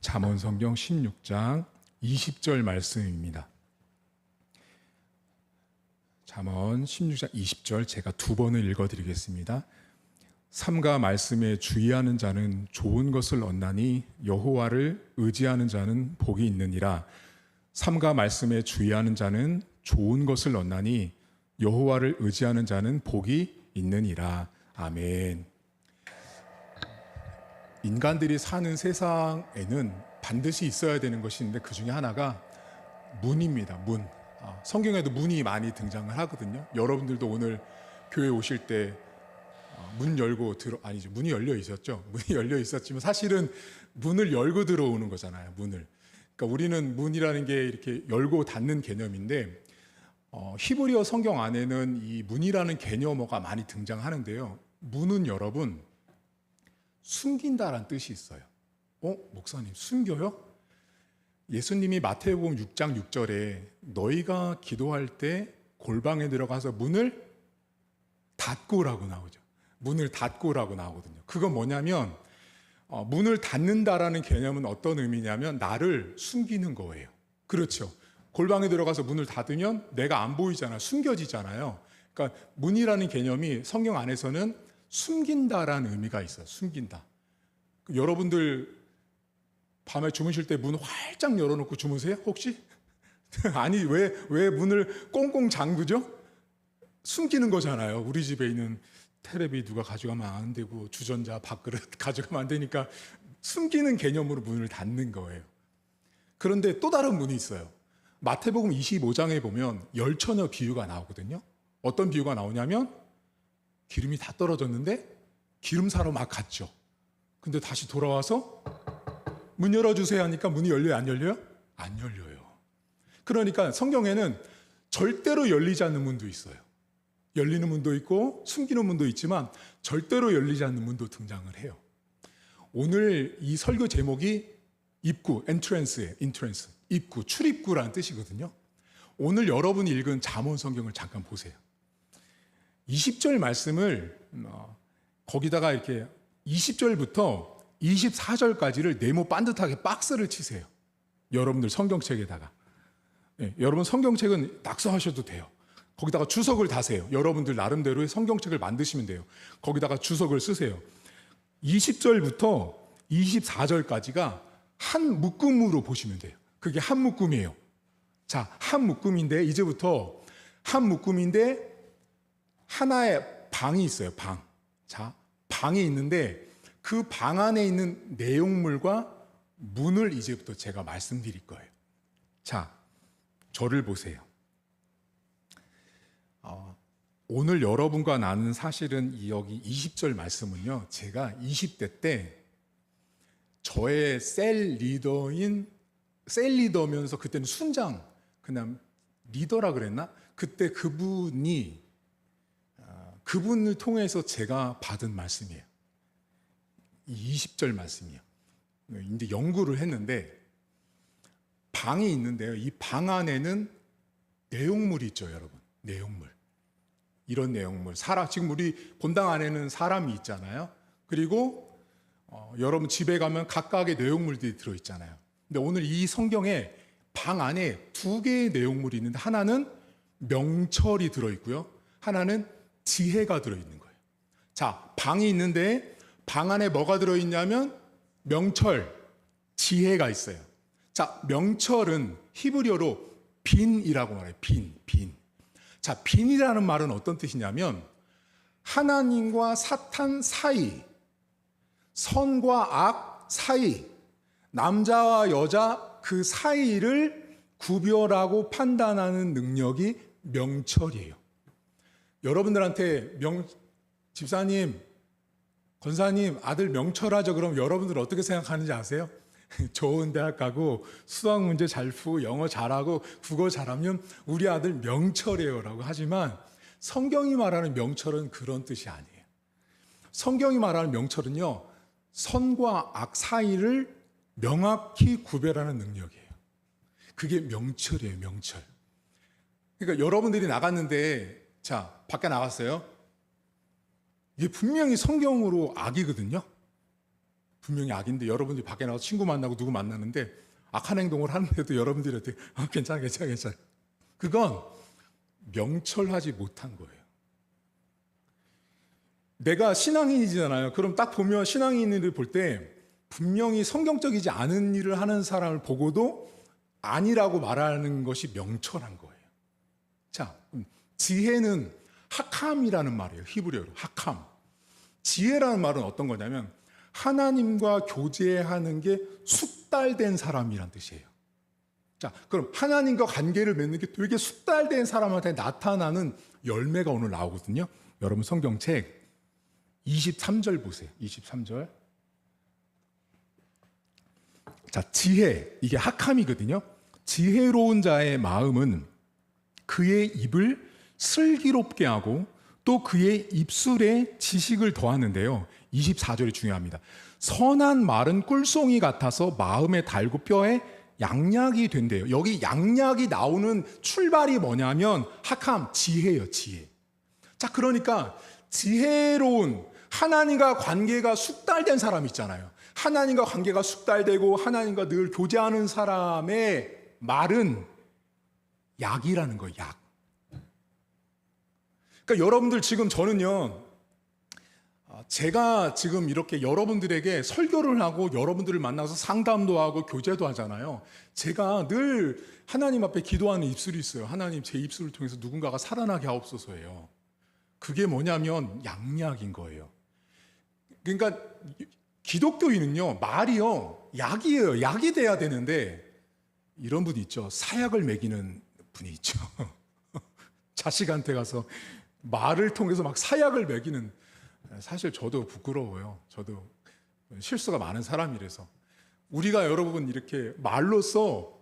잠언성경 16장 20절 말씀입니다. 잠언 16장 20절 제가 두 번을 읽어드리겠습니다. 삼가 말씀에 주의하는 자는 좋은 것을 얻나니 여호와를 의지하는 자는 복이 있느니라. 삼가 말씀에 주의하는 자는 좋은 것을 얻나니 여호와를 의지하는 자는 복이 있느니라. 아멘. 인간들이 사는 세상에는 반드시 있어야 되는 것이 있는데 그 중에 하나가 문입니다. 문. 성경에도 문이 많이 등장을 하거든요. 여러분들도 오늘 교회 오실 때 문 열고 아니죠. 문이 열려 있었죠. 문이 열려 있었지만 사실은 문을 열고 들어오는 거잖아요. 문을. 그러니까 우리는 문이라는 게 이렇게 열고 닫는 개념인데 히브리어 성경 안에는 이 문이라는 개념어가 많이 등장하는데요. 문은 여러분 숨긴다라는 뜻이 있어요. 목사님 숨겨요? 예수님이 마태복음 6장 6절에 너희가 기도할 때 골방에 들어가서 문을 닫고라고 나오죠. 문을 닫고라고 나오거든요. 그건 뭐냐면 문을 닫는다라는 개념은 어떤 의미냐면 나를 숨기는 거예요. 그렇죠. 골방에 들어가서 문을 닫으면 내가 안 보이잖아요. 숨겨지잖아요. 그러니까 문이라는 개념이 성경 안에서는 숨긴다라는 의미가 있어요. 숨긴다. 여러분들 밤에 주무실 때 문 활짝 열어놓고 주무세요? 혹시? 아니 왜 문을 꽁꽁 잠그죠? 숨기는 거잖아요. 우리 집에 있는 테레비 누가 가져가면 안 되고 주전자 밥그릇 가져가면 안 되니까 숨기는 개념으로 문을 닫는 거예요. 그런데 또 다른 문이 있어요. 마태복음 25장에 보면 열처녀 비유가 나오거든요. 어떤 비유가 나오냐면 기름이 다 떨어졌는데 기름 사러 막 갔죠. 근데 다시 돌아와서 문 열어주세요 하니까 문이 열려요? 안 열려요? 안 열려요. 그러니까 성경에는 절대로 열리지 않는 문도 있어요. 열리는 문도 있고 숨기는 문도 있지만 절대로 열리지 않는 문도 등장을 해요. 오늘 이 설교 제목이 입구, 엔트랜스예요. 인트랜스, 입구, 출입구라는 뜻이거든요. 오늘 여러분이 읽은 잠언 성경을 잠깐 보세요. 20절 말씀을 거기다가 이렇게 20절부터 24절까지를 네모 반듯하게 박스를 치세요. 여러분들 성경책에다가. 여러분 성경책은 낙서하셔도 돼요. 거기다가 주석을 다세요. 여러분들 나름대로의 성경책을 만드시면 돼요. 거기다가 주석을 쓰세요. 20절부터 24절까지가 한 묶음으로 보시면 돼요. 그게 한 묶음이에요. 자, 한 묶음인데 이제부터 한 묶음인데 하나의 방이 있어요. 방. 자, 방이 있는데 그 방 안에 있는 내용물과 문을 이제부터 제가 말씀드릴 거예요. 자, 저를 보세요. 오늘 여러분과 나는 사실은 여기 20절 말씀은요, 제가 20대 때 저의 셀 리더면서 그때는 순장, 그냥 리더라 그랬나? 그때 그분을 통해서 제가 받은 말씀이에요. 이 20절 말씀이에요. 이제 연구를 했는데 방이 있는데요. 이 방 안에는 내용물이 있죠, 여러분. 내용물. 이런 내용물. 지금 우리 본당 안에는 사람이 있잖아요. 그리고 여러분 집에 가면 각각의 내용물들이 들어있잖아요. 근데 오늘 이 성경에 방 안에 두 개의 내용물이 있는데 하나는 명철이 들어있고요. 하나는 지혜가 들어있는 거예요. 자, 방이 있는데 방 안에 뭐가 들어있냐면 명철, 지혜가 있어요. 자, 명철은 히브리어로 빈이라고 말해요. 빈. 자, 빈이라는 말은 어떤 뜻이냐면 하나님과 사탄 사이, 선과 악 사이, 남자와 여자 그 사이를 구별하고 판단하는 능력이 명철이에요. 여러분들한테 집사님, 권사님, 아들 명철하죠. 그럼 여러분들 어떻게 생각하는지 아세요? 좋은 대학 가고 수학 문제 잘 풀고 영어 잘하고 국어 잘하면 우리 아들 명철이에요 라고 하지만 성경이 말하는 명철은 그런 뜻이 아니에요. 성경이 말하는 명철은요, 선과 악 사이를 명확히 구별하는 능력이에요. 그게 명철이에요. 명철. 그러니까 여러분들이 나갔는데, 자, 밖에 나갔어요. 이게 분명히 성경으로 악이거든요. 분명히 악인데 여러분들이 밖에 나가서 친구 만나고 누구 만나는데 악한 행동을 하는데도 여러분들한테 괜찮아 괜찮아 괜찮아. 그건 명철하지 못한 거예요. 내가 신앙인이잖아요. 그럼 딱 보면 신앙인을 볼 때 분명히 성경적이지 않은 일을 하는 사람을 보고도 아니라고 말하는 것이 명철한 거예요. 자, 지혜는 하캄이라는 말이에요. 히브리어로 하캄. 지혜라는 말은 어떤 거냐면 하나님과 교제하는 게 숙달된 사람이란 뜻이에요. 자, 그럼 하나님과 관계를 맺는 게 되게 숙달된 사람한테 나타나는 열매가 오늘 나오거든요. 여러분 성경책 23절 보세요. 23절. 자, 지혜, 이게 하캄이거든요. 지혜로운 자의 마음은 그의 입을 슬기롭게 하고 또 그의 입술에 지식을 더하는데요. 24절이 중요합니다. 선한 말은 꿀송이 같아서 마음에 달고 뼈에 양약이 된대요. 여기 양약이 나오는 출발이 뭐냐면 하캄, 지혜예요, 지혜. 자, 그러니까 지혜로운 하나님과 관계가 숙달된 사람 있잖아요. 하나님과 관계가 숙달되고 하나님과 늘 교제하는 사람의 말은 약이라는 거예요, 약. 그러니까 여러분들 지금 저는요, 제가 지금 이렇게 여러분들에게 설교를 하고 여러분들을 만나서 상담도 하고 교제도 하잖아요. 제가 늘 하나님 앞에 기도하는 입술이 있어요. 하나님, 제 입술을 통해서 누군가가 살아나게 하옵소서예요. 그게 뭐냐면 양약인 거예요. 그러니까 기독교인은요, 말이요, 약이에요. 약이 돼야 되는데 이런 분이 있죠. 사약을 먹이는 분이 있죠. 자식한테 가서 말을 통해서 막 사약을 먹이는. 사실 저도 부끄러워요. 저도 실수가 많은 사람이라서. 우리가 여러분 이렇게 말로써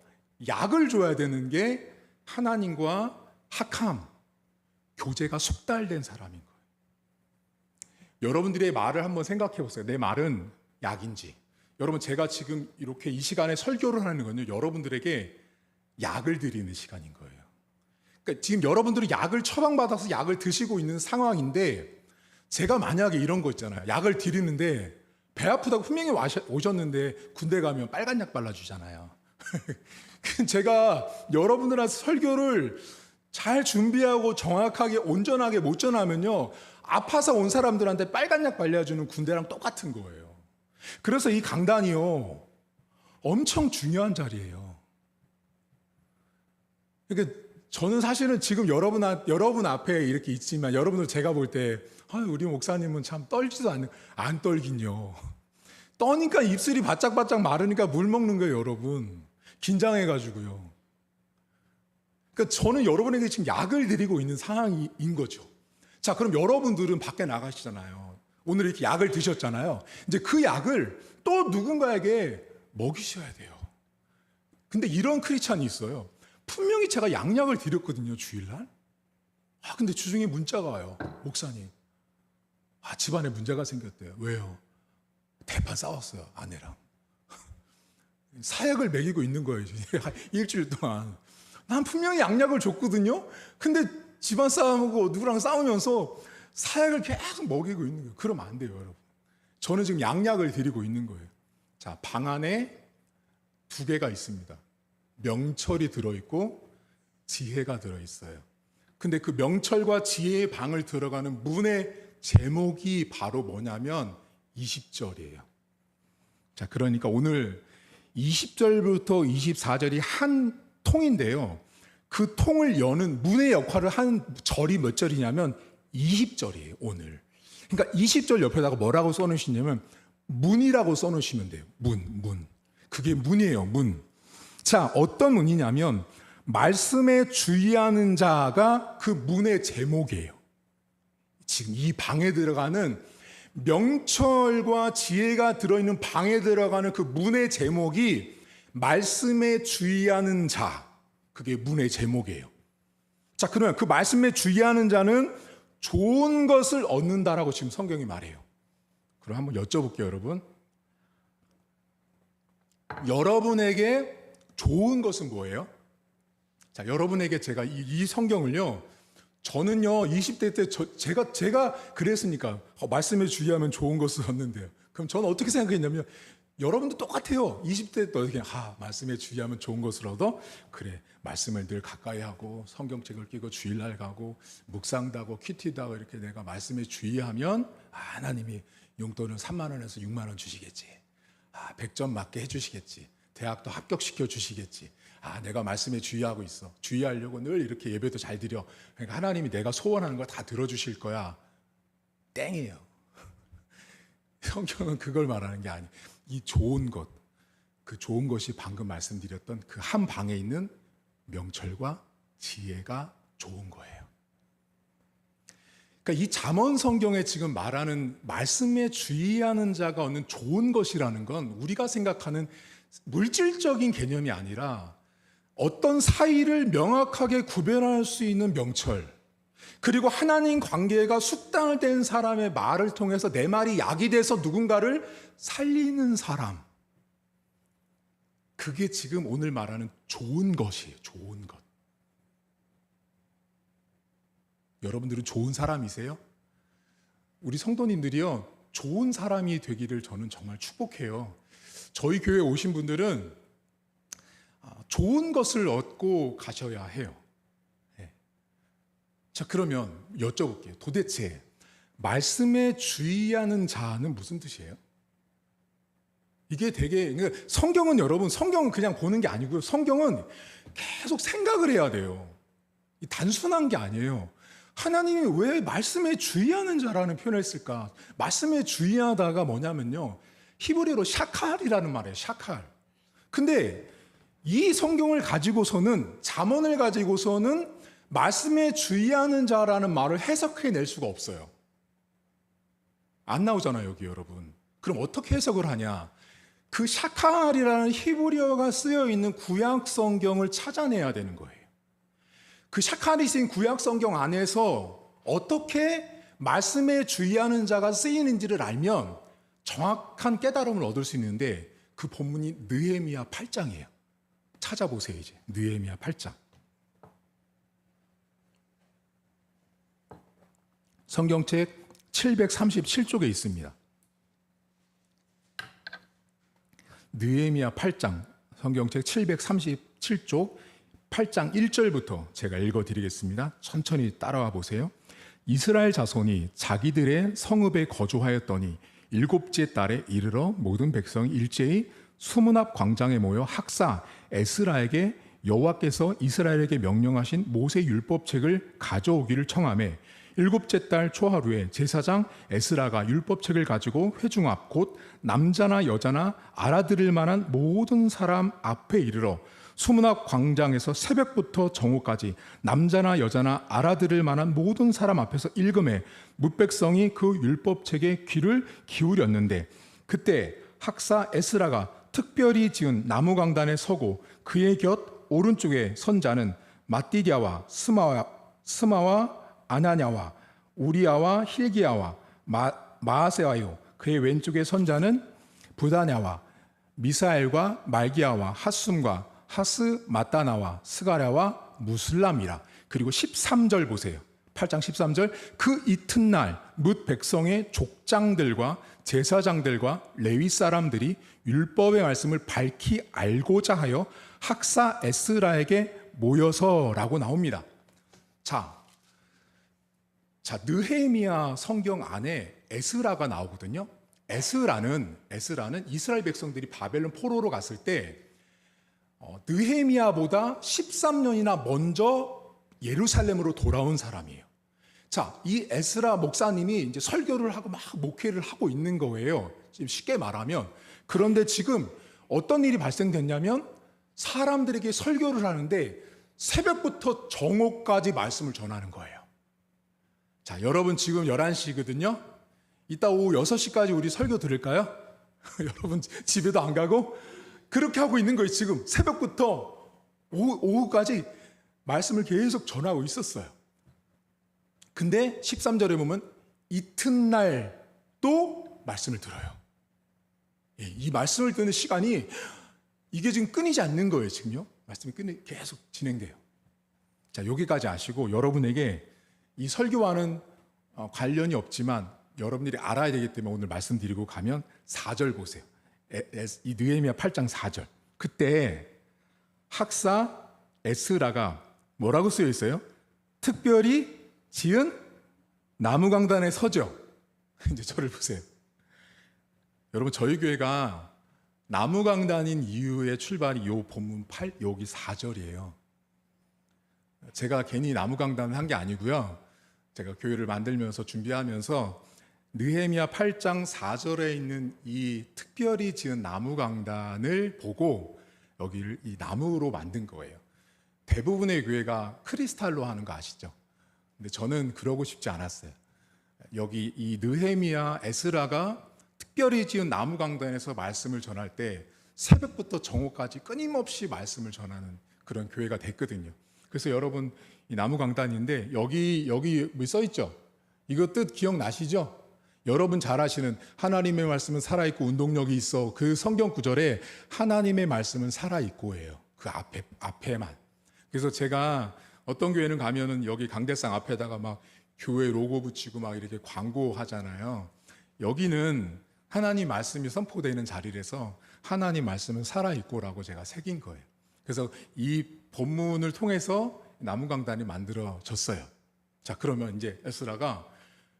약을 줘야 되는 게 하나님과 하캄, 교제가 숙달된 사람인 거예요. 여러분들의 말을 한번 생각해 보세요. 내 말은 약인지. 여러분, 제가 지금 이렇게 이 시간에 설교를 하는 건요, 여러분들에게 약을 드리는 시간인 거예요. 그러니까 지금 여러분들이 약을 처방받아서 약을 드시고 있는 상황인데, 제가 만약에 이런 거 있잖아요. 약을 드리는데 배 아프다고 분명히 오셨는데 군대 가면 빨간 약 발라주잖아요. 제가 여러분들한테 설교를 잘 준비하고 정확하게 온전하게 못 전하면요, 아파서 온 사람들한테 빨간 약 발라주는 군대랑 똑같은 거예요. 그래서 이 강단이요, 엄청 중요한 자리예요. 그러니까 저는 사실은 지금 여러분 앞에 이렇게 있지만, 여러분들 제가 볼 때 우리 목사님은 참 떨지도 안 떨긴요. 떠니까 입술이 바짝바짝 마르니까 물 먹는 거예요, 여러분. 긴장해가지고요. 그러니까 저는 여러분에게 지금 약을 드리고 있는 상황인 거죠. 자, 그럼 여러분들은 밖에 나가시잖아요. 오늘 이렇게 약을 드셨잖아요. 이제 그 약을 또 누군가에게 먹이셔야 돼요. 근데 이런 크리스찬이 있어요. 분명히 제가 양약을 드렸거든요, 주일날. 근데 주중에 문자가 와요. 목사님, 집안에 문제가 생겼대요. 왜요? 대판 싸웠어요, 아내랑. 사약을 먹이고 있는 거예요, 일주일 동안. 난 분명히 양약을 줬거든요. 근데 집안 싸움하고 누구랑 싸우면서 사약을 계속 먹이고 있는 거예요. 그러면 안 돼요, 여러분. 저는 지금 양약을 드리고 있는 거예요. 자, 방 안에 2개가 있습니다. 명철이 들어있고 지혜가 들어있어요. 근데 그 명철과 지혜의 방을 들어가는 문의 제목이 바로 뭐냐면 20절이에요. 자, 그러니까 오늘 20절부터 24절이 한 통인데요. 그 통을 여는 문의 역할을 한 절이 몇 절이냐면 20절이에요, 오늘. 그러니까 20절 옆에다가 뭐라고 써놓으시냐면 문이라고 써놓으시면 돼요. 문. 그게 문이에요, 문. 자, 어떤 문이냐면 말씀에 주의하는 자가 그 문의 제목이에요. 지금 이 방에 들어가는 명철과 지혜가 들어있는 방에 들어가는 그 문의 제목이 말씀에 주의하는 자, 그게 문의 제목이에요. 자, 그러면 그 말씀에 주의하는 자는 좋은 것을 얻는다라고 지금 성경이 말해요. 그럼 한번 여쭤볼게요, 여러분. 여러분에게 좋은 것은 뭐예요? 자, 여러분에게 제가 이 성경을요, 저는요 20대 때 제가 그랬으니까 말씀에 주의하면 좋은 것을 얻는데요. 그럼 저는 어떻게 생각했냐면 여러분도 똑같아요. 20대 때 그냥 말씀에 주의하면 좋은 것을 얻어. 그래, 말씀을 늘 가까이 하고 성경책을 끼고 주일날 가고 묵상도 하고 큐티도 하고 이렇게 내가 말씀에 주의하면 하나님이 용돈을 3만 원에서 6만 원 주시겠지. 100점 맞게 해주시겠지. 대학도 합격시켜 주시겠지. 내가 말씀에 주의하고 있어. 주의하려고 늘 이렇게 예배도 잘 드려. 그러니까 하나님이 내가 소원하는 거 다 들어주실 거야. 땡이에요. 성경은 그걸 말하는 게 아니에요. 이 좋은 것, 그 좋은 것이 방금 말씀드렸던 그 한 방에 있는 명철과 지혜가 좋은 거예요. 그러니까 이 잠언 성경에 지금 말하는 말씀에 주의하는 자가 얻는 좋은 것이라는 건 우리가 생각하는 물질적인 개념이 아니라 어떤 사이를 명확하게 구별할 수 있는 명철, 그리고 하나님 관계가 숙달된 사람의 말을 통해서 내 말이 약이 돼서 누군가를 살리는 사람, 그게 지금 오늘 말하는 좋은 것이에요. 좋은 것. 여러분들은 좋은 사람이세요? 우리 성도님들이요, 좋은 사람이 되기를 저는 정말 축복해요. 저희 교회에 오신 분들은 좋은 것을 얻고 가셔야 해요. 자, 그러면 여쭤볼게요. 도대체 말씀에 주의하는 자는 무슨 뜻이에요? 이게 되게, 그러니까 성경은 여러분, 성경은 그냥 보는 게 아니고요. 성경은 계속 생각을 해야 돼요. 단순한 게 아니에요. 하나님이 왜 말씀에 주의하는 자라는 표현을 했을까? 말씀에 주의하다가 뭐냐면요, 히브리어로 샤칼이라는 말이에요. 샤칼. 근데 이 성경을 가지고서는, 잠언을 가지고서는 말씀에 주의하는 자라는 말을 해석해낼 수가 없어요. 안 나오잖아요, 여기 여러분. 그럼 어떻게 해석을 하냐? 그 샤칼이라는 히브리어가 쓰여 있는 구약 성경을 찾아내야 되는 거예요. 그 샤칼이 쓰인 구약 성경 안에서 어떻게 말씀에 주의하는 자가 쓰이는지를 알면 정확한 깨달음을 얻을 수 있는데, 그 본문이 느헤미야 8장이에요. 찾아보세요. 이제 느헤미야 8장. 성경책 737쪽에 있습니다. 느헤미야 8장, 성경책 737쪽 8장 1절부터 제가 읽어드리겠습니다. 천천히 따라와 보세요. 이스라엘 자손이 자기들의 성읍에 거주하였더니 일곱째 달에 이르러 모든 백성이 일제히 수문 앞 광장에 모여 학사 에스라에게 여호와께서 이스라엘에게 명령하신 모세 율법책을 가져오기를 청하매, 일곱째 달 초하루에 제사장 에스라가 율법책을 가지고 회중 앞 곧 남자나 여자나 알아들을 만한 모든 사람 앞에 이르러 수문 앞 광장에서 새벽부터 정오까지 남자나 여자나 알아들을 만한 모든 사람 앞에서 읽음에 뭇백성이 그 율법책에 귀를 기울였는데, 그때 학사 에스라가 특별히 지은 나무 강단에 서고 그의 곁 오른쪽에 선 자는 마띠디아와 스마와 아나냐와 우리야와 힐기야와 마아세와요, 그의 왼쪽에 선 자는 부다냐와 미사엘과 말기야와 핫숨과 하스 마따나와 스가랴와 무슬람이라. 그리고 13절 보세요. 8장 13절. 그 이튿날 뭇 백성의 족장들과 제사장들과 레위 사람들이 율법의 말씀을 밝히 알고자 하여 학사 에스라에게 모여서라고 나옵니다. 자, 느헤미야 성경 안에 에스라가 나오거든요. 에스라는 이스라엘 백성들이 바벨론 포로로 갔을 때 느헤미야보다 13년이나 먼저 예루살렘으로 돌아온 사람이에요. 자, 이 에스라 목사님이 이제 설교를 하고 막 목회를 하고 있는 거예요. 지금 쉽게 말하면. 그런데 지금 어떤 일이 발생됐냐면 사람들에게 설교를 하는데 새벽부터 정오까지 말씀을 전하는 거예요. 자, 여러분 지금 11시거든요. 이따 오후 6시까지 우리 설교 들을까요? 여러분 집에도 안 가고 그렇게 하고 있는 거예요. 지금 새벽부터 오후까지 말씀을 계속 전하고 있었어요. 근데 13절에 보면 이튿날 또 말씀을 들어요. 이 말씀을 듣는 시간이 이게 지금 끊이지 않는 거예요. 지금요. 말씀이 계속 진행돼요. 자, 여기까지 아시고 여러분에게 이 설교와는 관련이 없지만 여러분들이 알아야 되기 때문에 오늘 말씀드리고 가면 4절 보세요. 이 느헤미야 8장 4절. 그때 학사 에스라가 뭐라고 쓰여 있어요? 특별히 지은 나무강단에 서죠. 이제 저를 보세요. 여러분, 저희 교회가 나무강단인 이유의 출발이 요 본문 8, 여기 4절이에요. 제가 괜히 나무강단을 한 게 아니고요. 제가 교회를 만들면서 준비하면서 느헤미야 8장 4절에 있는 이 특별히 지은 나무강단을 보고 여기를 이 나무로 만든 거예요. 대부분의 교회가 크리스탈로 하는 거 아시죠? 근데 저는 그러고 싶지 않았어요. 여기 이 느헤미야 에스라가 특별히 지은 나무강단에서 말씀을 전할 때 새벽부터 정오까지 끊임없이 말씀을 전하는 그런 교회가 됐거든요. 그래서 여러분, 이 나무강단인데 여기 뭐 써 있죠? 이거 뜻 기억나시죠? 여러분 잘 아시는 하나님의 말씀은 살아있고 운동력이 있어. 그 성경 구절에 하나님의 말씀은 살아있고예요. 그 앞에만. 그래서 제가 어떤 교회는 가면은 여기 강대상 앞에다가 막 교회 로고 붙이고 막 이렇게 광고하잖아요. 여기는 하나님 말씀이 선포되는 자리라서 하나님 말씀은 살아있고라고 제가 새긴 거예요. 그래서 이 본문을 통해서 나무강단이 만들어졌어요. 자, 그러면 이제 에스라가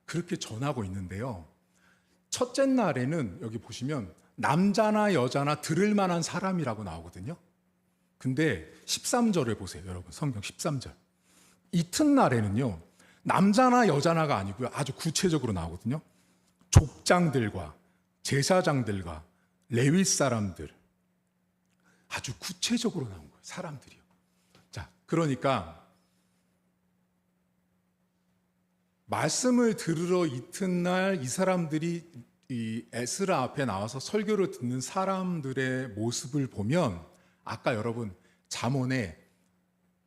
그렇게 전하고 있는데요. 첫째 날에는 여기 보시면 남자나 여자나 들을 만한 사람이라고 나오거든요. 근데 13절에 보세요, 여러분. 성경 13절. 이튿날에는요, 남자나 여자나가 아니고요, 아주 구체적으로 나오거든요. 족장들과 제사장들과 레위 사람들, 아주 구체적으로 나온 거예요, 사람들이요. 자, 그러니까 말씀을 들으러 이튿날 이 사람들이 이 에스라 앞에 나와서 설교를 듣는 사람들의 모습을 보면 아까 여러분 잠언에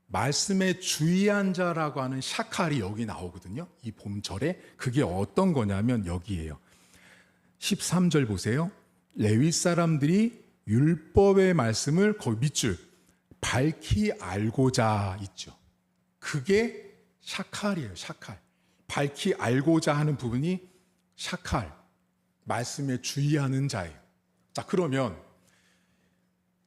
말씀에 주의한 자라고 하는 샤칼이 여기 나오거든요. 이 봄절에. 그게 어떤 거냐면 여기에요. 13절 보세요. 레위 사람들이 율법의 말씀을 거기 밑줄 밝히 알고자 있죠. 그게 샤칼이에요. 샤칼. 밝히 알고자 하는 부분이 샤칼, 말씀에 주의하는 자예요. 자, 그러면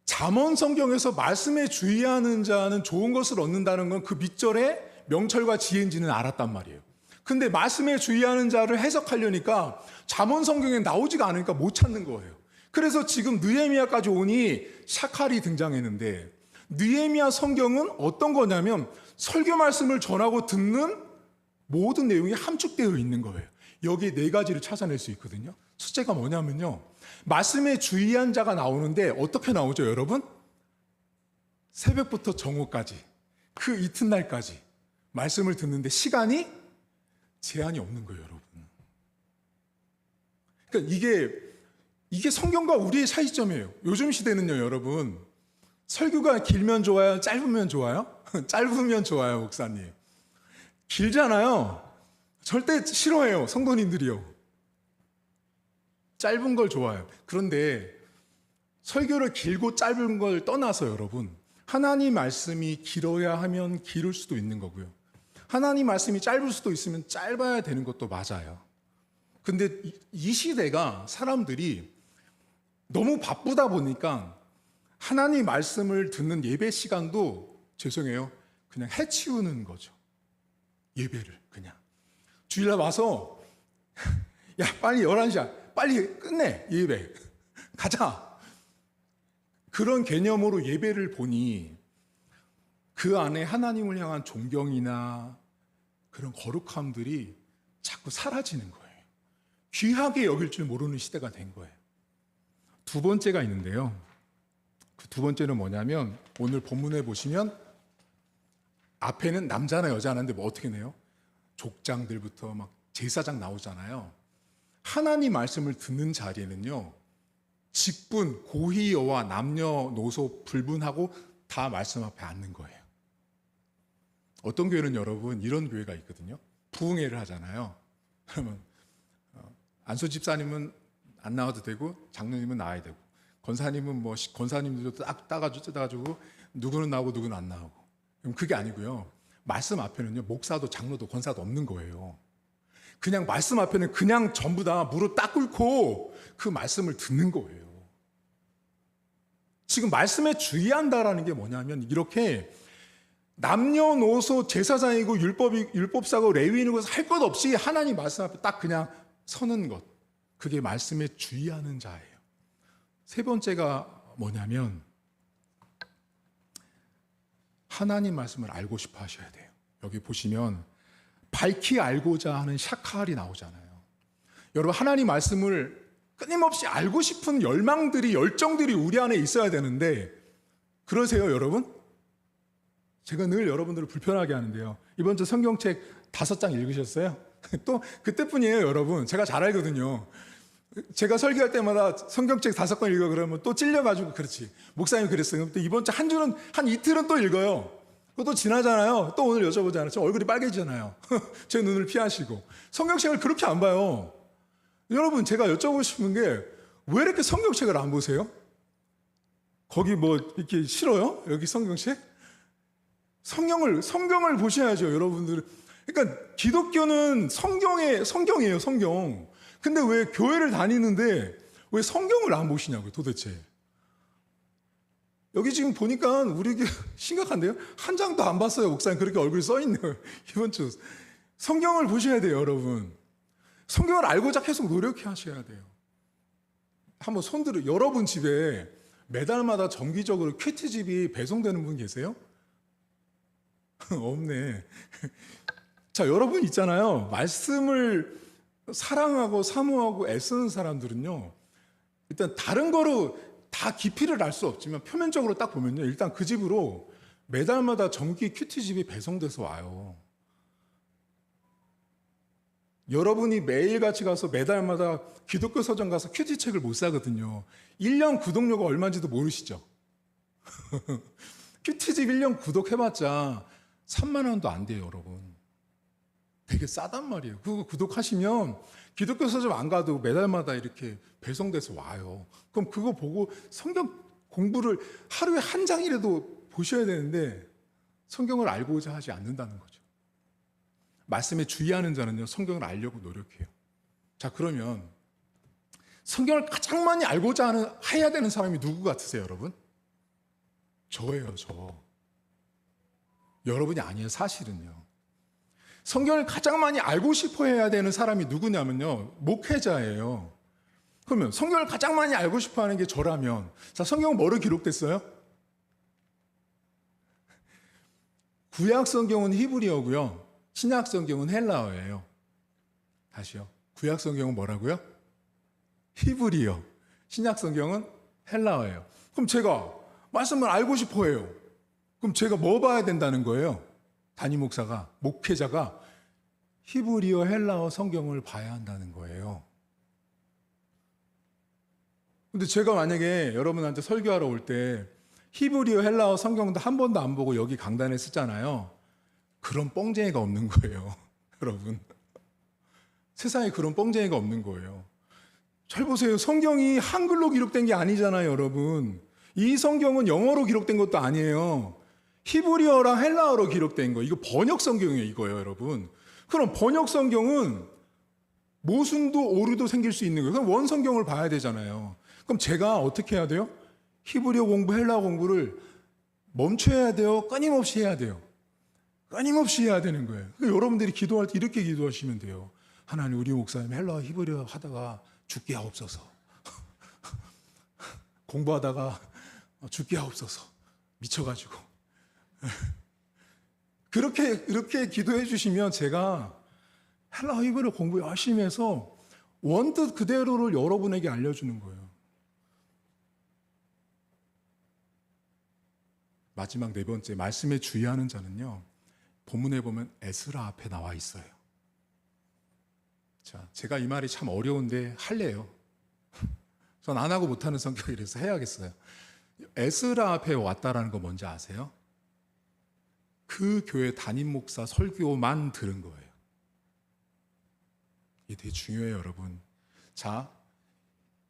잠언 성경에서 말씀에 주의하는 자는 좋은 것을 얻는다는 건 그 밑절에 명철과 지혜인지는 알았단 말이에요. 근데 말씀에 주의하는 자를 해석하려니까 잠언 성경에 나오지가 않으니까 못 찾는 거예요. 그래서 지금 느헤미야까지 오니 샤칼이 등장했는데, 느헤미야 성경은 어떤 거냐면 설교 말씀을 전하고 듣는 모든 내용이 함축되어 있는 거예요. 여기에 네 가지를 찾아낼 수 있거든요. 첫째가 뭐냐면요, 말씀에 주의한 자가 나오는데 어떻게 나오죠, 여러분? 새벽부터 정오까지, 그 이튿날까지 말씀을 듣는데 시간이 제한이 없는 거예요, 여러분. 그러니까 이게 성경과 우리의 차이점이에요. 요즘 시대는요, 여러분, 설교가 길면 좋아요, 짧으면 좋아요? 짧으면 좋아요, 목사님. 길잖아요. 절대 싫어해요, 성도님들이요. 짧은 걸 좋아해요. 그런데 설교를 길고 짧은 걸 떠나서 여러분, 하나님 말씀이 길어야 하면 길을 수도 있는 거고요. 하나님 말씀이 짧을 수도 있으면 짧아야 되는 것도 맞아요. 근데 이 시대가 사람들이 너무 바쁘다 보니까 하나님 말씀을 듣는 예배 시간도 죄송해요, 그냥 해치우는 거죠. 예배를 그냥 주일날 와서 야 빨리 11시야 빨리 끝내 예배 가자, 그런 개념으로 예배를 보니 그 안에 하나님을 향한 존경이나 그런 거룩함들이 자꾸 사라지는 거예요. 귀하게 여길 줄 모르는 시대가 된 거예요. 두 번째가 있는데요, 그 두 번째는 뭐냐면 오늘 본문에 보시면 앞에는 남자나 여자나인데 뭐 어떻게 내요? 족장들부터 막 제사장 나오잖아요. 하나님 말씀을 듣는 자리에는요, 직분, 고위여와 남녀노소 불문하고 다 말씀 앞에 앉는 거예요. 어떤 교회는 여러분 이런 교회가 있거든요. 부흥회를 하잖아요. 그러면 안수 집사님은 안 나와도 되고 장로님은 나와야 되고 권사님은 뭐 권사님들도 딱 따가지고 누구는 나오고 누구는 안 나오고. 그럼 그게 아니고요. 말씀 앞에는요, 목사도 장로도 권사도 없는 거예요. 그냥 말씀 앞에는 그냥 전부 다 무릎 딱 꿇고 그 말씀을 듣는 거예요. 지금 말씀에 주의한다라는 게 뭐냐면 이렇게 남녀노소 제사장이고 율법사고 레위인이고 할 것 없이 하나님 말씀 앞에 딱 그냥 서는 것. 그게 말씀에 주의하는 자예요. 세 번째가 뭐냐면 하나님 말씀을 알고 싶어 하셔야 돼요. 여기 보시면 밝히 알고자 하는 샤칼이 나오잖아요. 여러분 하나님 말씀을 끊임없이 알고 싶은 열정들이 우리 안에 있어야 되는데 그러세요 여러분? 제가 늘 여러분들을 불편하게 하는데요. 이번 주 성경책 5장 읽으셨어요? 또 그때뿐이에요 여러분. 제가 잘 알거든요. 제가 설교할 때마다 성경책 5권 읽어 그러면 또 찔려가지고 그렇지 목사님 그랬어요. 근데 이번 주 한 이틀은 또 읽어요. 또 지나잖아요. 또 오늘 여쭤보잖아요. 저 얼굴이 빨개지잖아요. 제 눈을 피하시고 성경책을 그렇게 안 봐요. 여러분 제가 여쭤보고 싶은 게 왜 이렇게 성경책을 안 보세요? 거기 뭐 이렇게 싫어요? 여기 성경책? 성경을 보셔야죠 여러분들. 그러니까 기독교는 성경이에요 성경. 근데 왜 교회를 다니는데 왜 성경을 안 보시냐고요 도대체. 여기 지금 보니까 우리 심각한데요. 한 장도 안 봤어요 목사님. 그렇게 얼굴이 써있네요. 이번 주 성경을 보셔야 돼요 여러분. 성경을 알고자 계속 노력해 하셔야 돼요. 한번 손들어. 여러분 집에 매달마다 정기적으로 큐티집이 배송되는 분 계세요? 없네. 자, 여러분 있잖아요. 말씀을 사랑하고 사모하고 애쓰는 사람들은요. 일단 다른 거로 다 깊이를 알 수 없지만 표면적으로 딱 보면요. 일단 그 집으로 매달마다 정기 큐티집이 배송돼서 와요. 여러분이 매일같이 가서 매달마다 기독교 서점 가서 큐티책을 못 사거든요. 1년 구독료가 얼마인지도 모르시죠? 큐티집 1년 구독해봤자 3만 원도 안 돼요, 여러분. 되게 싸단 말이에요. 그거 구독하시면 기독교 서점 안 가도 매달마다 이렇게 배송돼서 와요. 그럼 그거 보고 성경 공부를 하루에 한 장이라도 보셔야 되는데 성경을 알고자 하지 않는다는 거죠. 말씀에 주의하는 자는요, 성경을 알려고 노력해요. 자, 그러면 성경을 가장 많이 알고자 해야 되는 사람이 누구 같으세요, 여러분? 저예요, 저. 여러분이 아니에요, 사실은요. 성경을 가장 많이 알고 싶어 해야 되는 사람이 누구냐면요, 목회자예요. 그러면 성경을 가장 많이 알고 싶어 하는 게 저라면, 자, 성경은 뭐로 기록됐어요? 구약 성경은 히브리어고요. 신약 성경은 헬라어예요. 다시요. 구약 성경은 뭐라고요? 히브리어. 신약 성경은 헬라어예요. 그럼 제가 말씀을 알고 싶어 해요. 그럼 제가 뭐 봐야 된다는 거예요? 담임 목사가, 목회자가 히브리어, 헬라어 성경을 봐야 한다는 거예요. 근데 제가 만약에 여러분한테 설교하러 올 때 히브리어, 헬라어 성경도 한 번도 안 보고 여기 강단에 쓰잖아요. 그런 뻥쟁이가 없는 거예요, 여러분. 세상에 그런 뻥쟁이가 없는 거예요. 잘 보세요. 성경이 한글로 기록된 게 아니잖아요, 여러분. 이 성경은 영어로 기록된 것도 아니에요. 히브리어랑 헬라어로 기록된 거. 이거 번역 성경이에요, 이거예요, 여러분. 그럼 번역 성경은 모순도 오류도 생길 수 있는 거예요. 그럼 원 성경을 봐야 되잖아요. 그럼 제가 어떻게 해야 돼요? 히브리어 공부, 헬라어 공부를 멈춰야 돼요? 끊임없이 해야 돼요? 끊임없이 해야 되는 거예요. 그러니까 여러분들이 기도할 때 이렇게 기도하시면 돼요. 하나님, 우리 목사님 헬라어, 히브리어 하다가 죽게 하옵소서. 공부하다가 죽게 하옵소서. 미쳐가지고. 그렇게 기도해 주시면 제가 헬라어, 히브리어 공부 열심히 해서 원뜻 그대로를 여러분에게 알려주는 거예요. 마지막 네 번째, 말씀에 주의하는 자는요. 본문에 보면 에스라 앞에 나와 있어요. 자, 제가 이 말이 참 어려운데 할래요. 전 안 하고 못하는 성격이라서 해야겠어요. 에스라 앞에 왔다라는 거 뭔지 아세요? 그 교회 담임 목사 설교만 들은 거예요. 이게 되게 중요해요, 여러분. 자,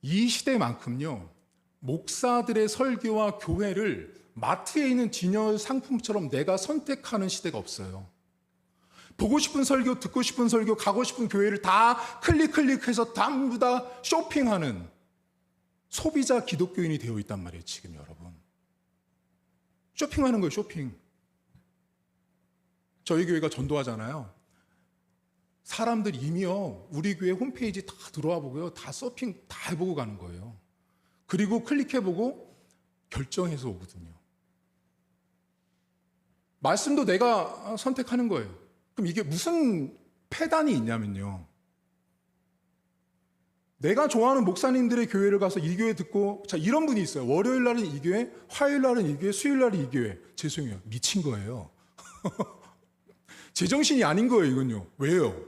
이 시대만큼요, 목사들의 설교와 교회를 마트에 있는 진열 상품처럼 내가 선택하는 시대가 없어요. 보고 싶은 설교, 듣고 싶은 설교, 가고 싶은 교회를 다 클릭해서 전부 다 쇼핑하는 소비자 기독교인이 되어 있단 말이에요, 지금 여러분. 쇼핑하는 거예요, 쇼핑. 저희 교회가 전도하잖아요. 사람들 이미요, 우리 교회 홈페이지 다 들어와 보고요, 다 서핑 다 해보고 가는 거예요. 그리고 클릭해보고 결정해서 오거든요. 말씀도 내가 선택하는 거예요. 그럼 이게 무슨 폐단이 있냐면요, 내가 좋아하는 목사님들의 교회를 가서 이 교회 듣고, 자, 이런 분이 있어요. 월요일 날은 이 교회, 화요일 날은 이 교회, 수요일 날은 이 교회. 죄송해요, 미친 거예요. 제정신이 아닌 거예요, 이건요. 왜요?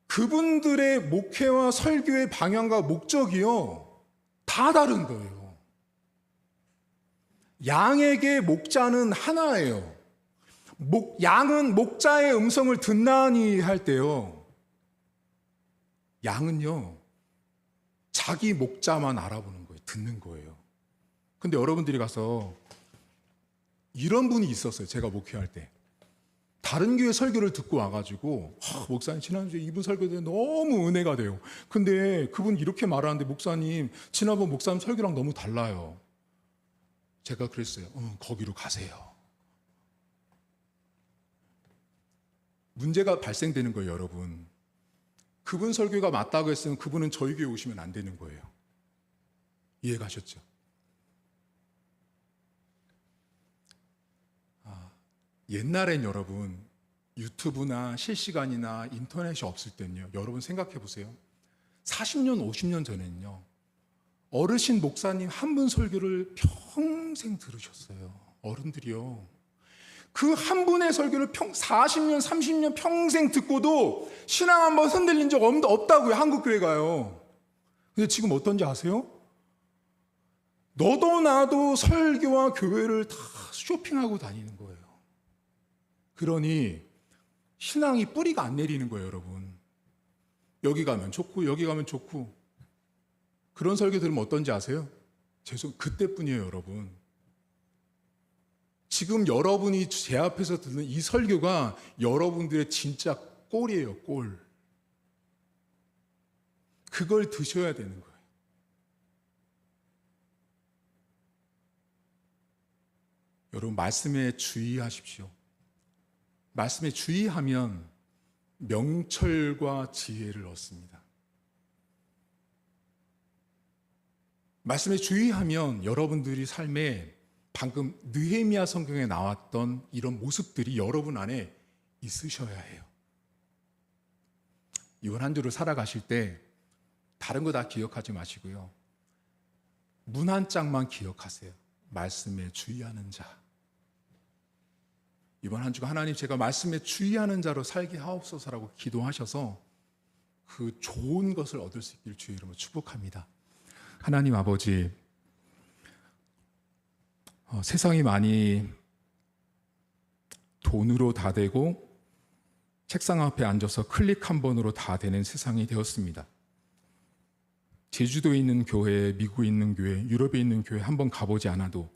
그분들의 목회와 설교의 방향과 목적이요, 다 다른 거예요. 양에게 목자는 하나예요. 양은 목자의 음성을 듣나니 할 때요, 양은요, 자기 목자만 알아보는 거예요. 듣는 거예요. 근데 여러분들이 가서, 이런 분이 있었어요. 제가 목회할 때. 다른 교회 설교를 듣고 와가지고, 목사님 지난주에 이분 설교도 너무 은혜가 돼요. 근데 그분 이렇게 말하는데, 목사님 지난번 목사님 설교랑 너무 달라요. 제가 그랬어요. 거기로 가세요. 문제가 발생되는 거예요, 여러분. 그분 설교가 맞다고 했으면 그분은 저희 교회 오시면 안 되는 거예요. 이해가셨죠? 옛날엔 여러분, 유튜브나 실시간이나 인터넷이 없을 때는요, 여러분 생각해 보세요. 40년, 50년 전에는요, 어르신 목사님 한 분 설교를 평생 들으셨어요. 어른들이요. 그 한 분의 설교를 40년, 30년 평생 듣고도 신앙 한번 흔들린 적 없다고요, 한국 교회가요. 근데 지금 어떤지 아세요? 너도 나도 설교와 교회를 다 쇼핑하고 다니는 거예요. 그러니 신앙이 뿌리가 안 내리는 거예요, 여러분. 여기 가면 좋고 여기 가면 좋고. 그런 설교 들으면 어떤지 아세요? 그때뿐이에요, 여러분. 지금 여러분이 제 앞에서 듣는 이 설교가 여러분들의 진짜 꼴이에요, 꼴. 그걸 드셔야 되는 거예요. 여러분, 말씀에 주의하십시오. 말씀에 주의하면 명철과 지혜를 얻습니다. 말씀에 주의하면 여러분들이 삶에 방금 느헤미야 성경에 나왔던 이런 모습들이 여러분 안에 있으셔야 해요. 이번 한 주를 살아가실 때 다른 거 다 기억하지 마시고요, 문 한 짝만 기억하세요. 말씀에 주의하는 자. 이번 한 주가 하나님, 제가 말씀에 주의하는 자로 살게 하옵소서라고 기도하셔서 그 좋은 것을 얻을 수 있기를 주의 이름으로 축복합니다. 하나님 아버지, 세상이 많이 돈으로 다 되고 책상 앞에 앉아서 클릭 한 번으로 다 되는 세상이 되었습니다. 제주도에 있는 교회, 미국에 있는 교회, 유럽에 있는 교회 한번 가보지 않아도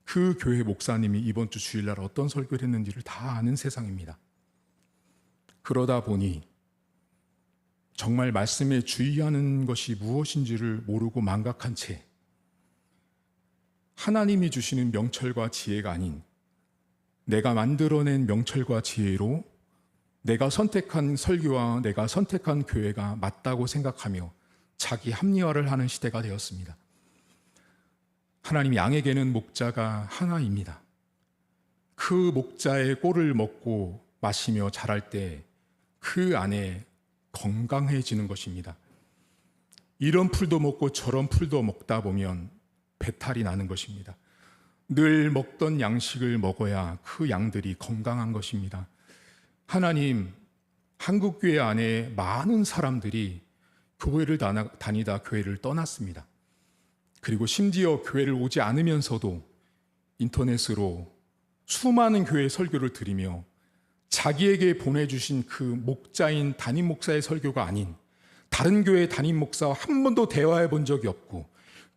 그 교회 목사님이 이번 주 주일날 어떤 설교를 했는지를 다 아는 세상입니다. 그러다 보니 정말 말씀에 주의하는 것이 무엇인지를 모르고 망각한 채 하나님이 주시는 명철과 지혜가 아닌 내가 만들어낸 명철과 지혜로 내가 선택한 설교와 내가 선택한 교회가 맞다고 생각하며 자기 합리화를 하는 시대가 되었습니다. 하나님, 양에게는 목자가 하나입니다. 그 목자의 꼴을 먹고 마시며 자랄 때 그 안에 건강해지는 것입니다. 이런 풀도 먹고 저런 풀도 먹다 보면 배탈이 나는 것입니다. 늘 먹던 양식을 먹어야 그 양들이 건강한 것입니다. 하나님, 한국교회 안에 많은 사람들이 교회를 다니다 교회를 떠났습니다. 그리고 심지어 교회를 오지 않으면서도 인터넷으로 수많은 교회 설교를 들으며 자기에게 보내주신 그 목자인 담임 목사의 설교가 아닌 다른 교회 담임 목사와 한 번도 대화해 본 적이 없고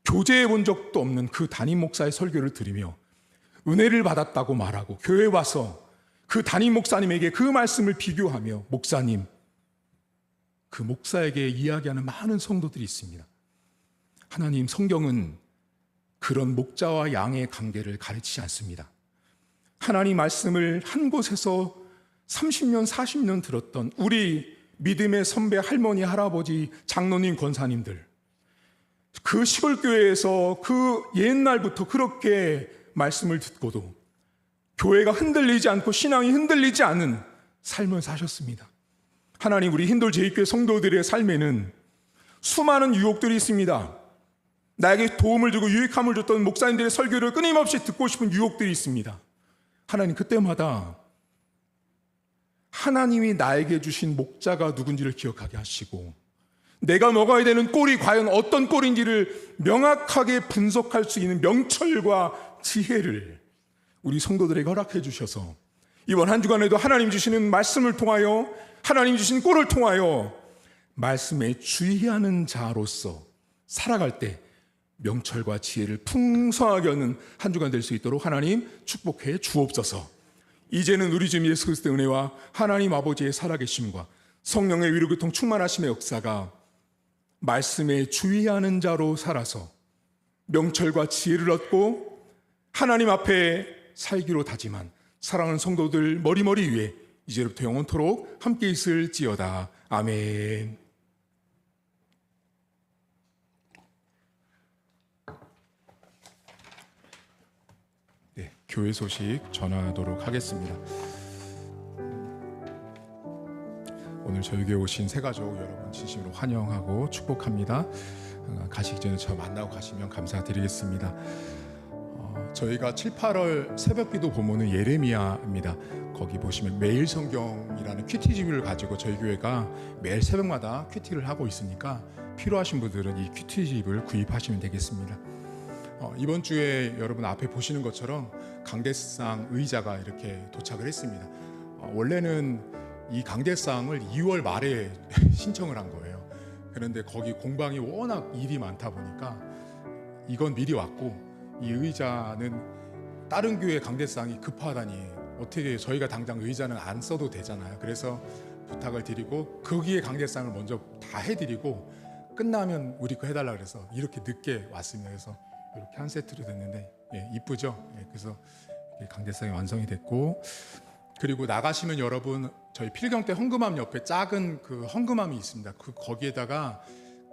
교제해 본 적도 없는 그 담임 목사의 설교를 들으며 은혜를 받았다고 말하고 교회에 와서 그 담임 목사님에게 그 말씀을 비교하며 목사님, 그 목사에게 이야기하는 많은 성도들이 있습니다. 하나님, 성경은 그런 목자와 양의 관계를 가르치지 않습니다. 하나님 말씀을 한 곳에서 30년, 40년 들었던 우리 믿음의 선배, 할머니, 할아버지, 장로님, 권사님들, 그 시골교회에서 그 옛날부터 그렇게 말씀을 듣고도 교회가 흔들리지 않고 신앙이 흔들리지 않은 삶을 사셨습니다. 하나님, 우리 힌돌 제2교회 성도들의 삶에는 수많은 유혹들이 있습니다. 나에게 도움을 주고 유익함을 줬던 목사님들의 설교를 끊임없이 듣고 싶은 유혹들이 있습니다. 하나님, 그때마다 하나님이 나에게 주신 목자가 누군지를 기억하게 하시고 내가 먹어야 되는 꼴이 과연 어떤 꼴인지를 명확하게 분석할 수 있는 명철과 지혜를 우리 성도들에게 허락해 주셔서 이번 한 주간에도 하나님 주시는 말씀을 통하여, 하나님 주신 꼴을 통하여 말씀에 주의하는 자로서 살아갈 때 명철과 지혜를 풍성하게 얻는 한 주간 될 수 있도록 하나님 축복해 주옵소서. 이제는 우리 주 예수 그리스도의 은혜와 하나님 아버지의 살아계심과 성령의 위로 교통 충만하심의 역사가 말씀에 주의하는 자로 살아서 명철과 지혜를 얻고 하나님 앞에 살기로 다짐한 사랑하는 성도들 머리머리 위에 이제부터 영원토록 함께 있을지어다. 아멘. 네, 교회 소식 전하도록 하겠습니다. 오늘 저희 교회 오신 새 가족 여러분 진심으로 환영하고 축복합니다. 가시기 전에 저 만나고 가시면 감사드리겠습니다. 저희가 7, 8월 새벽기도 본문은 예레미야입니다. 거기 보시면 매일 성경이라는 큐티집을 가지고 저희 교회가 매일 새벽마다 큐티를 하고 있으니까 필요하신 분들은 이 큐티집을 구입하시면 되겠습니다. 이번 주에 여러분 앞에 보시는 것처럼 강대상 의자가 이렇게 도착을 했습니다. 원래는 이 강대상을 2월 말에 신청을 한 거예요. 그런데 거기 공방이 워낙 일이 많다 보니까 이건 미리 왔고, 이 의자는 다른 교회 강대상이 급하다니 어떻게 저희가 당장 의자는 안 써도 되잖아요. 그래서 부탁을 드리고 거기에 강대상을 먼저 다 해드리고 끝나면 우리 거 해달라 그래서 이렇게 늦게 왔습니다. 그래서 이렇게 한 세트로 됐는데 이쁘죠? 그래서 강대상이 완성이 됐고, 그리고 나가시면 여러분 저희 필경대 헌금함 옆에 작은 그 헌금함이 있습니다. 거기에다가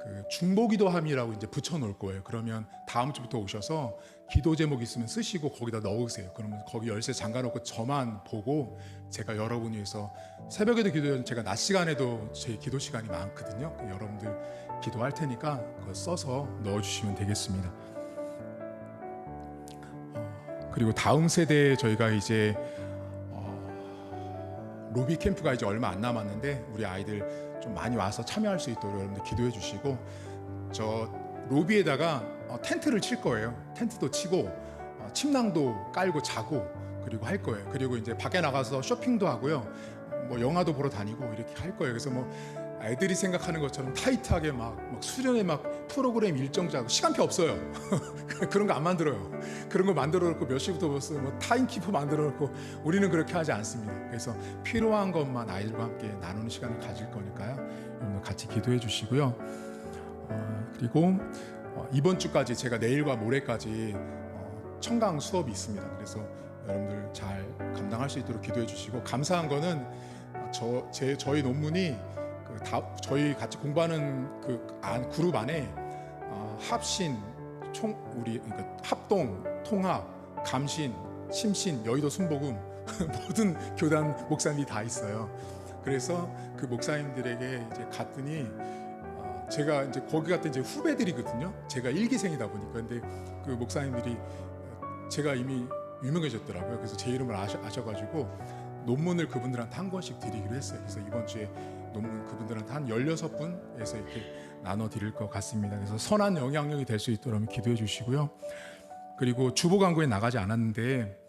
그 중보기도함이라고 이제 붙여놓을 거예요. 그러면 다음 주부터 오셔서 기도 제목 있으면 쓰시고 거기다 넣으세요. 그러면 거기 열쇠 잠가놓고 저만 보고 제가 여러분 위해서 새벽에도 기도해요. 제가 낮 시간에도 제 기도 시간이 많거든요. 여러분들 기도할 테니까 그거 써서 넣어주시면 되겠습니다. 그리고 다음 세대에 저희가 이제 로비 캠프가 이제 얼마 안 남았는데 우리 아이들 좀 많이 와서 참여할 수 있도록 여러분들 기도해 주시고, 저 로비에다가 텐트를 칠 거예요. 텐트도 치고 침낭도 깔고 자고 그리고 할 거예요. 그리고 이제 밖에 나가서 쇼핑도 하고요. 뭐 영화도 보러 다니고 이렇게 할 거예요. 그래서 뭐 애들이 생각하는 것처럼 타이트하게 막 수련회 막 프로그램 일정 짜고 시간표 없어요. 그런 거 안 만들어요. 그런 거 만들어 놓고 몇 시부터 벌써 뭐 타임키퍼 만들어 놓고 우리는 그렇게 하지 않습니다. 그래서 필요한 것만 아이들과 함께 나누는 시간을 가질 거니까요. 여러분 같이 기도해 주시고요. 그리고 이번 주까지 제가 내일과 모레까지 청강 수업이 있습니다. 그래서 여러분들 잘 감당할 수 있도록 기도해 주시고, 감사한 거는 저희 논문이 저희 같이 공부하는 그 그룹 안에 합신, 그러니까 합동, 통합, 감신, 심신, 여의도 순복음 모든 교단 목사님이 다 있어요. 그래서 그 목사님들에게 이제 갔더니 제가 이제 거기 갔더니 이제 후배들이거든요. 제가 1기생이다 보니까. 근데 그 목사님들이 제가 이미 유명해졌더라고요. 그래서 제 이름을 아셔가지고 논문을 그분들한테 한 권씩 드리기로 했어요. 그래서 이번 주에 논문 그분들한테 한 16분에서 이렇게 나눠 드릴 것 같습니다. 그래서 선한 영향력이 될 수 있도록 기도해 주시고요. 그리고 주보 광고에 나가지 않았는데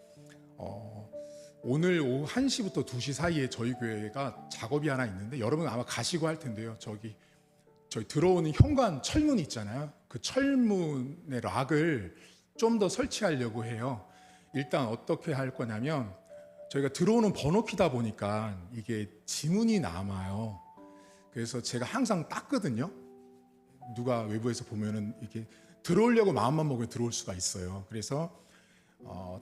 오늘 오후 1시부터 2시 사이에 저희 교회가 작업이 하나 있는데 여러분 아마 가시고 할 텐데요. 저희 들어오는 현관 철문 있잖아요. 그 철문의 락을 좀 더 설치하려고 해요. 일단 어떻게 할 거냐면 저희가 들어오는 번호키다 보니까 이게 지문이 남아요. 그래서 제가 항상 닦거든요. 누가 외부에서 보면은 이게 들어오려고 마음만 먹으면 들어올 수가 있어요. 그래서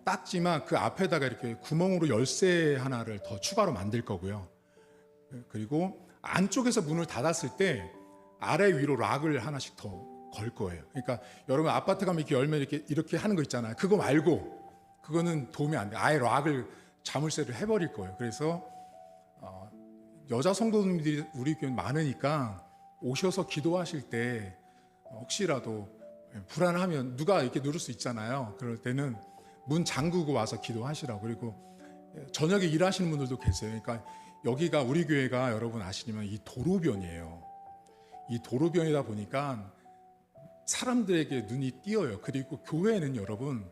닦지만 그 앞에다가 이렇게 구멍으로 열쇠 하나를 더 추가로 만들 거고요. 그리고 안쪽에서 문을 닫았을 때 아래 위로 락을 하나씩 더 걸 거예요. 그러니까 여러분 아파트 가면 이렇게 열면 이렇게 하는 거 있잖아요. 그거 말고 그거는 도움이 안 돼. 아예 락을 자물쇠를 해버릴 거예요. 그래서 여자 성도님들이 우리 교회 많으니까 오셔서 기도하실 때 혹시라도 불안하면 누가 이렇게 누를 수 있잖아요. 그럴 때는 문 잠그고 와서 기도하시라고. 그리고 저녁에 일하시는 분들도 계세요. 그러니까 여기가 우리 교회가 여러분 아시지만 이 도로변이에요. 이 도로변이다 보니까 사람들에게 눈이 띄어요. 그리고 교회는 여러분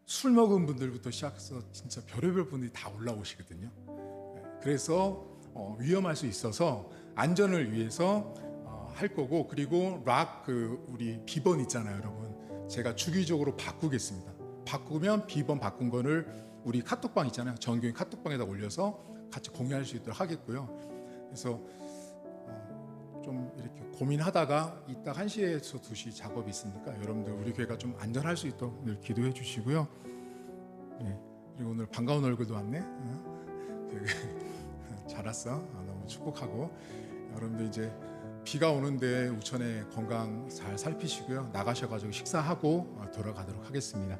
술 먹은 분들부터 시작해서 진짜 별의별 분들이 다 올라오시거든요. 그래서 위험할 수 있어서 안전을 위해서 할 거고, 그리고 우리 비번 있잖아요, 여러분. 제가 주기적으로 바꾸겠습니다. 바꾸면 비번 바꾼 거를 우리 카톡방 있잖아요. 전교인 카톡방에다 올려서 같이 공유할 수 있도록 하겠고요. 그래서 좀 이렇게 고민하다가 이따 1시에서 2시 작업이 있으니까 여러분들 우리 교회가 좀 안전할 수 있도록 늘 기도해 주시고요. 네. 그리고 오늘 반가운 얼굴도 왔네. 잘 왔어. 너무 축복하고, 여러분들 이제 비가 오는데 우천의 건강 잘 살피시고요. 나가셔가지고 식사하고 돌아가도록 하겠습니다.